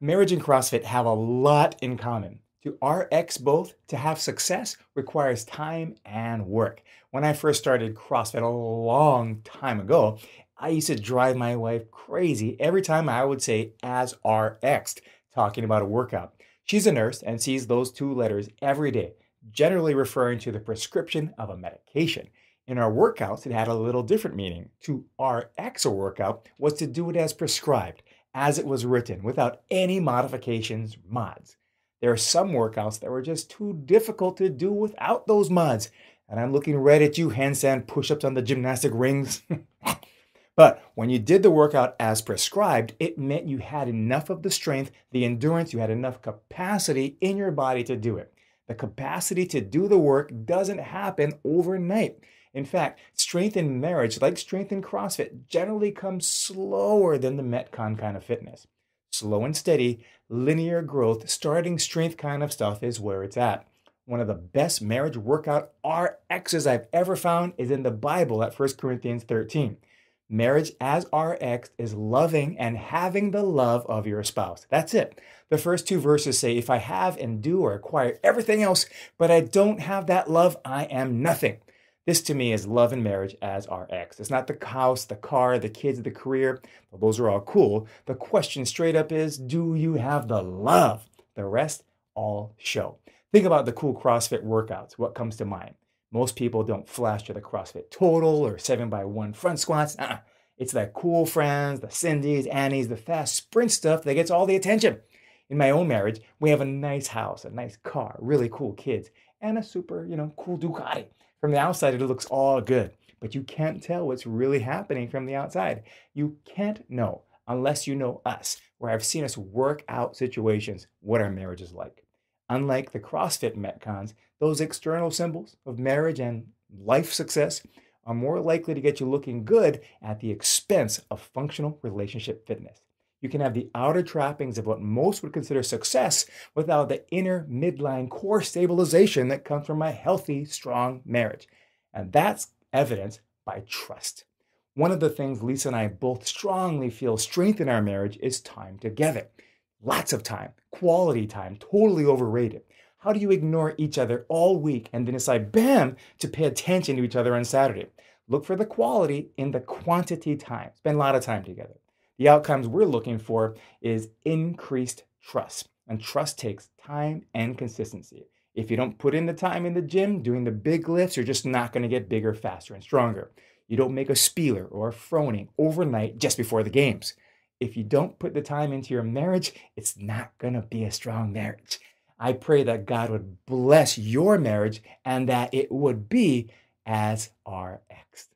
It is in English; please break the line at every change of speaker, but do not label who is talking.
Marriage and CrossFit have a lot in common. To RX both, to have success requires time and work. When I first started CrossFit a long time ago, I used to drive my wife crazy every time I would say as RX'd, talking about a workout. She's a nurse and sees those two letters every day, generally referring to the prescription of a medication. In our workouts, it had a little different meaning. To RX a workout was to do it as prescribed as it was written without any modifications, mods. There are some workouts that were just too difficult to do without those mods. And I'm looking right at you, handstand push ups on the gymnastic rings. But when you did the workout as prescribed, it meant you had enough of the strength, the endurance, you had enough capacity in your body to do it. The capacity to do the work doesn't happen overnight. In fact, strength in marriage, like strength in CrossFit, generally comes slower than the Metcon kind of fitness. Slow and steady, linear growth, starting strength kind of stuff is where it's at. One of the best marriage workout RXs I've ever found is in the Bible at 1 Corinthians 13. Marriage as RX is loving and having the love of your spouse. That's it. The first two verses say, if I have and do or acquire everything else, but I don't have that love, I am nothing. This to me is love and marriage as RX. It's not the house, the car, the kids, the career. Well, those are all cool. The question straight up is, do you have the love? The rest all show. Think about the cool CrossFit workouts. What comes to mind? Most people don't flash to the CrossFit Total or 7x1 front squats. It's the cool friends, the Cindy's, Annie's, the fast sprint stuff that gets all the attention. In my own marriage, we have a nice house, a nice car, really cool kids, and a super, cool Ducati. From the outside, it looks all good, but you can't tell what's really happening from the outside. You can't know unless you know us, where I've seen us work out situations, what our marriage is like. Unlike the CrossFit Metcons, those external symbols of marriage and life success are more likely to get you looking good at the expense of functional relationship fitness. You can have the outer trappings of what most would consider success without the inner midline core stabilization that comes from a healthy, strong marriage. And that's evidenced by trust. One of the things Lisa and I both strongly feel strengthen our marriage is time together. Lots of time, quality time, totally overrated. How do you ignore each other all week and then decide, bam, to pay attention to each other on Saturday? Look for the quality in the quantity time. Spend a lot of time together. The outcomes we're looking for is increased trust. And trust takes time and consistency. If you don't put in the time in the gym, doing the big lifts, you're just not going to get bigger, faster, and stronger. You don't make a spieler or a froning overnight just before the games. If you don't put the time into your marriage, it's not going to be a strong marriage. I pray that God would bless your marriage and that it would be as RX.